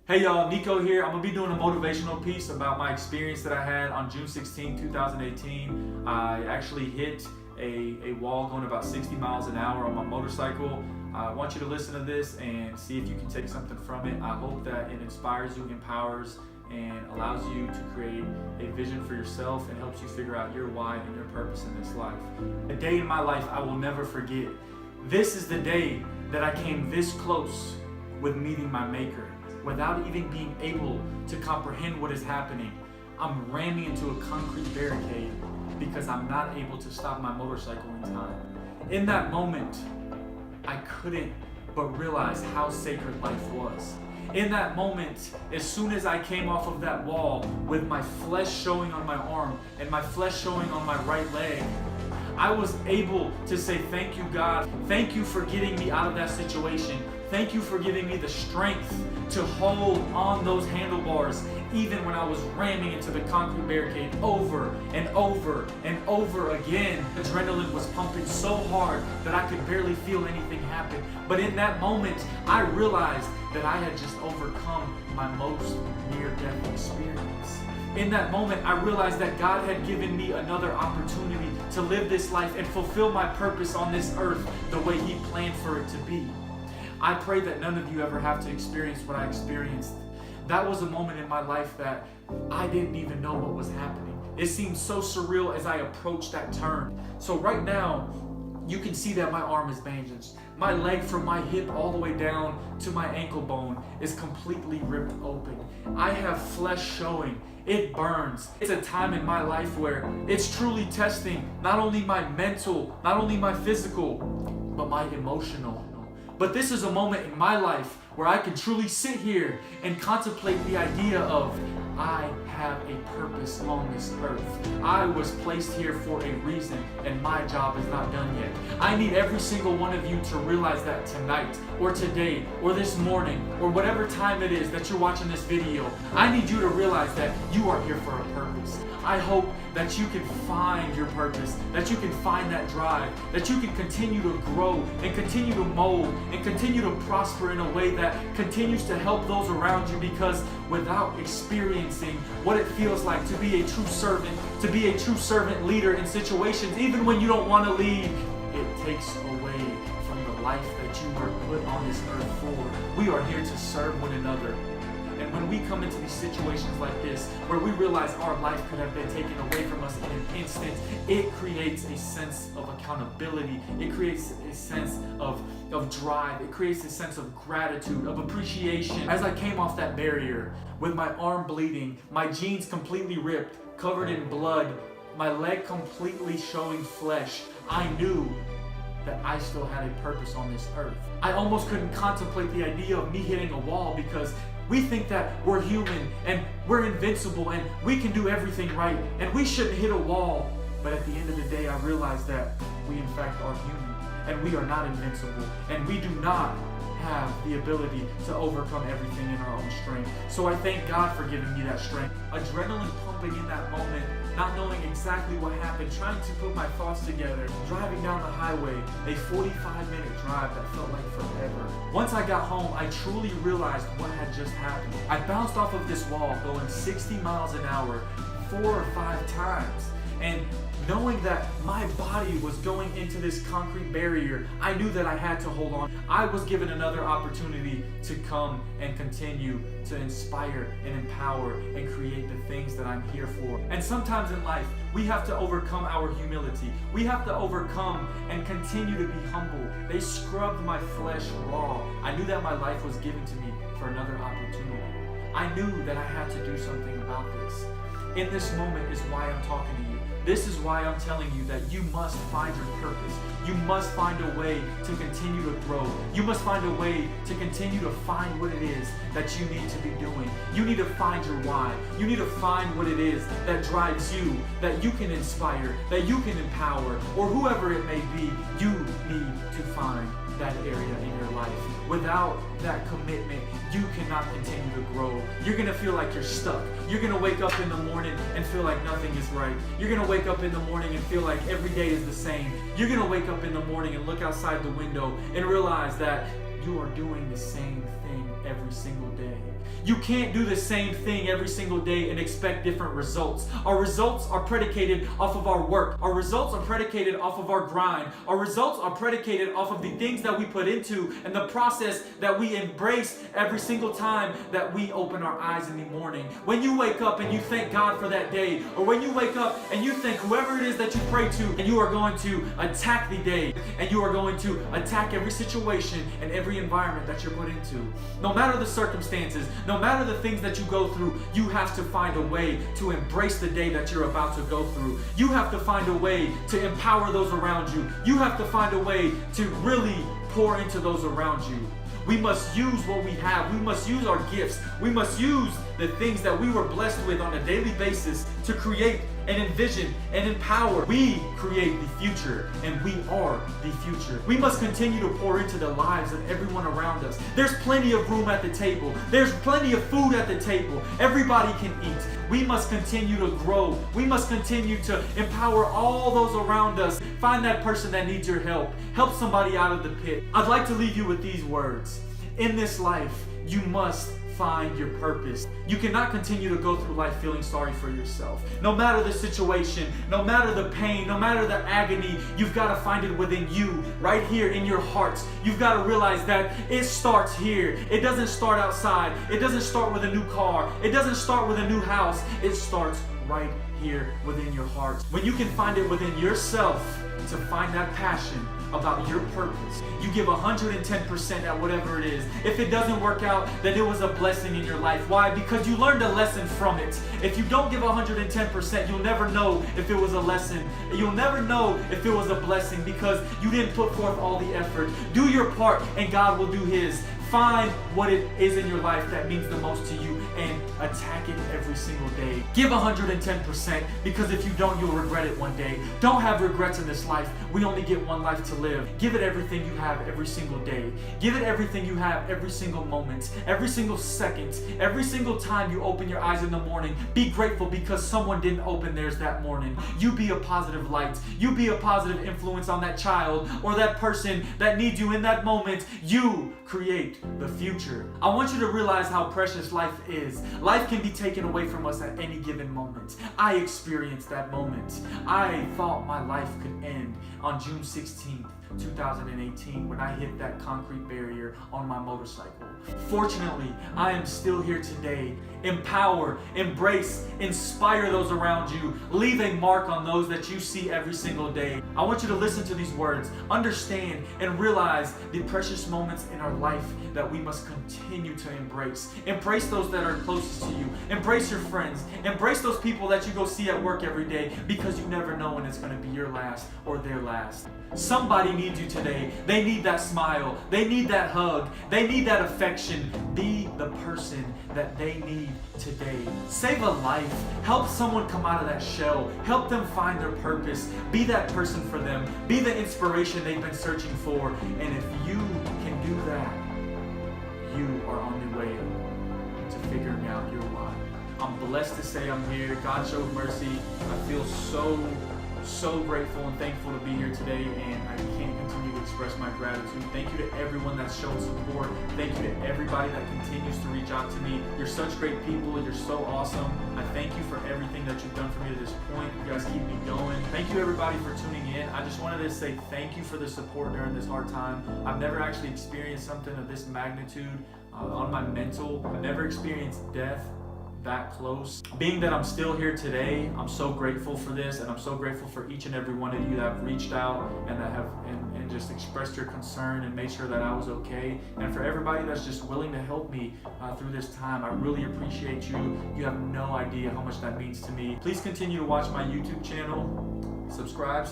Hey y'all, Nico here. I'm gonna be doing a motivational piece about my experience that I had on June 16, 2018. I actually hit a wall going about 60 miles an hour on my motorcycle. I want you to listen to this and see if you can take something from it. I hope that it inspires you, empowers, and allows you to create a vision for yourself and helps you figure out your why and your purpose in this life. A day in my life I will never forget. This is the day that I came this close with meeting my maker. Without even being able to comprehend what is happening, I'm ramming into a concrete barricade because I'm not able to stop my motorcycle in time. In that moment, I couldn't but realize how sacred life was. In that moment, as soon as I came off of that wall with my flesh showing on my arm and my flesh showing on my right leg, I was able to say, thank you, God. Thank you for getting me out of that situation. Thank you for giving me the strength to hold on those handlebars even when I was ramming into the concrete barricade over and over and over again. Adrenaline was pumping so hard that I could barely feel anything happen. But in that moment, I realized that I had just overcome my most near-death experience. In that moment, I realized that God had given me another opportunity to live this life and fulfill my purpose on this earth the way He planned for it to be. I pray that none of you ever have to experience what I experienced. That was a moment in my life that I didn't even know what was happening. It seemed so surreal as I approached that turn. So right now, you can see that my arm is bandaged. My leg from my hip all the way down to my ankle bone is completely ripped open. I have flesh showing. It burns. It's a time in my life where it's truly testing not only my mental, not only my physical, but my emotional. But this is a moment in my life where I can truly sit here and contemplate the idea of I have a purpose on this earth. I was placed here for a reason and my job is not done yet. I need every single one of you to realize that tonight or today or this morning or whatever time it is that you're watching this video. I need you to realize that you are here for a purpose. I hope that you can find your purpose, that you can find that drive, that you can continue to grow and continue to mold and continue to prosper in a way that continues to help those around you, because without experiencing what it feels like to be a true servant leader in situations, even when you don't want to lead, it takes away from the life that you were put on this earth for. We are here to serve one another. And when we come into these situations like this, where we realize our life could have been taken away from us in an instant, it creates a sense of accountability. It creates a sense of drive. It creates a sense of gratitude, of appreciation. As I came off that barrier with my arm bleeding, my jeans completely ripped, covered in blood, my leg completely showing flesh, I knew that I still had a purpose on this earth. I almost couldn't contemplate the idea of me hitting a wall, because we think that we're human and we're invincible and we can do everything right and we shouldn't hit a wall. But at the end of the day, I realized that we in fact are human and we are not invincible and we do not have the ability to overcome everything in our own strength. So I thank God for giving me that strength. Adrenaline pumping in that moment, not knowing exactly what happened, trying to put my thoughts together, driving down the highway, a 45-minute drive that felt like forever. Once I got home, I truly realized what had just happened. I bounced off of this wall going 60 miles an hour 4 or 5 times. And knowing that my body was going into this concrete barrier, I knew that I had to hold on. I was given another opportunity to come and continue to inspire and empower and create the things that I'm here for. And sometimes in life, we have to overcome our humility. We have to overcome and continue to be humble. They scrubbed my flesh raw. I knew that my life was given to me for another opportunity. I knew that I had to do something about this. In this moment is why I'm talking to you. This is why I'm telling you that you must find your purpose. You must find a way to continue to grow. You must find a way to continue to find what it is that you need to be doing. You need to find your why. You need to find what it is that drives you, that you can inspire, that you can empower, or whoever it may be. You need to find that area in your life. Without that commitment, you cannot continue to grow. You're gonna feel like you're stuck. You're gonna wake up in the morning and feel like nothing is right. You're gonna wake up in the morning and feel like every day is the same. You're gonna wake up in the morning and look outside the window and realize that you are doing the same thing every single day. You can't do the same thing every single day and expect different results. Our results are predicated off of our work. Our results are predicated off of our grind. Our results are predicated off of the things that we put into and the process that we embrace every single time that we open our eyes in the morning. When you wake up and you thank God for that day, or when you wake up and you thank whoever it is that you pray to, and you are going to attack the day, and you are going to attack every situation and every environment that you're put into. No matter the circumstances, no matter the things that you go through, you have to find a way to embrace the day that you're about to go through. You have to find a way to empower those around you. You have to find a way to really pour into those around you. We must use what we have. We must use our gifts. We must use the things that we were blessed with on a daily basis to create and envision and empower. We create the future, and we are the future. We must continue to pour into the lives of everyone around us. There's plenty of room at the table. There's plenty of food at the table. Everybody can eat. We must continue to grow. We must continue to empower all those around us. Find that person that needs your help. Help somebody out of the pit. I'd like to leave you with these words. In this life, you must find your purpose. You cannot continue to go through life feeling sorry for yourself. No matter the situation, no matter the pain, no matter the agony, you've got to find it within you, right here in your heart. You've got to realize that it starts here. It doesn't start outside. It doesn't start with a new car. It doesn't start with a new house. It starts right here within your heart. When you can find it within yourself to find that passion about your purpose, you give 110% at whatever it is. If it doesn't work out, then it was a blessing in your life. Why? Because you learned a lesson from it. If you don't give 110%, you'll never know if it was a lesson. You'll never know if it was a blessing because you didn't put forth all the effort. Do your part and God will do His. Find what it is in your life that means the most to you and attack it every single day. Give 110% because if you don't, you'll regret it one day. Don't have regrets in this life. We only get one life to live. Give it everything you have every single day. Give it everything you have every single moment, every single second, every single time you open your eyes in the morning. Be grateful because someone didn't open theirs that morning. You be a positive light. You be a positive influence on that child or that person that needs you in that moment. You create the future. I want you to realize how precious life is. Life can be taken away from us at any given moment. I experienced that moment. I thought my life could end on June 16th, 2018 when I hit that concrete barrier on my motorcycle. Fortunately, I am still here today. Empower, embrace, inspire those around you. Leave a mark on those that you see every single day. I want you to listen to these words, understand and realize the precious moments in our life that we must continue to embrace. Embrace those that are closest to you. Embrace your friends. Embrace those people that you go see at work every day because you never know when it's going to be your last or their last. Somebody needs you today. They need that smile. They need that hug. They need that affection. Be the person that they need today. Save a life. Help someone come out of that shell. Help them find their purpose. Be that person for them. Be the inspiration they've been searching for. And if you can do that, you are on the way to figuring out your why. I'm blessed to say I'm here. God showed mercy. I feel so grateful and thankful to be here today, and I can't continue to express my gratitude. Thank you to everyone that's shown support. Thank you to everybody that continues to reach out to me. You're such great people. You're so awesome. I thank you for everything that you've done for me to this point. You guys keep me going. Thank you everybody for tuning in. I just wanted to say thank you for the support during this hard time. I've never actually experienced something of this magnitude on my mental. I've never experienced death that close. Being that I'm still here today, I'm so grateful for this, and I'm so grateful for each and every one of you that have reached out and that have and just expressed your concern and made sure that I was okay. And for everybody that's just willing to help me through this time, I really appreciate you. You have no idea how much that means to me. Please continue to watch my YouTube channel. Subscribe.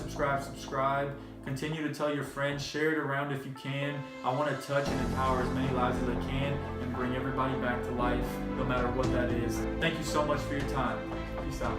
Continue to tell your friends, share it around if you can. I want to touch and empower as many lives as I can and bring everybody back to life, no matter what that is. Thank you so much for your time. Peace out.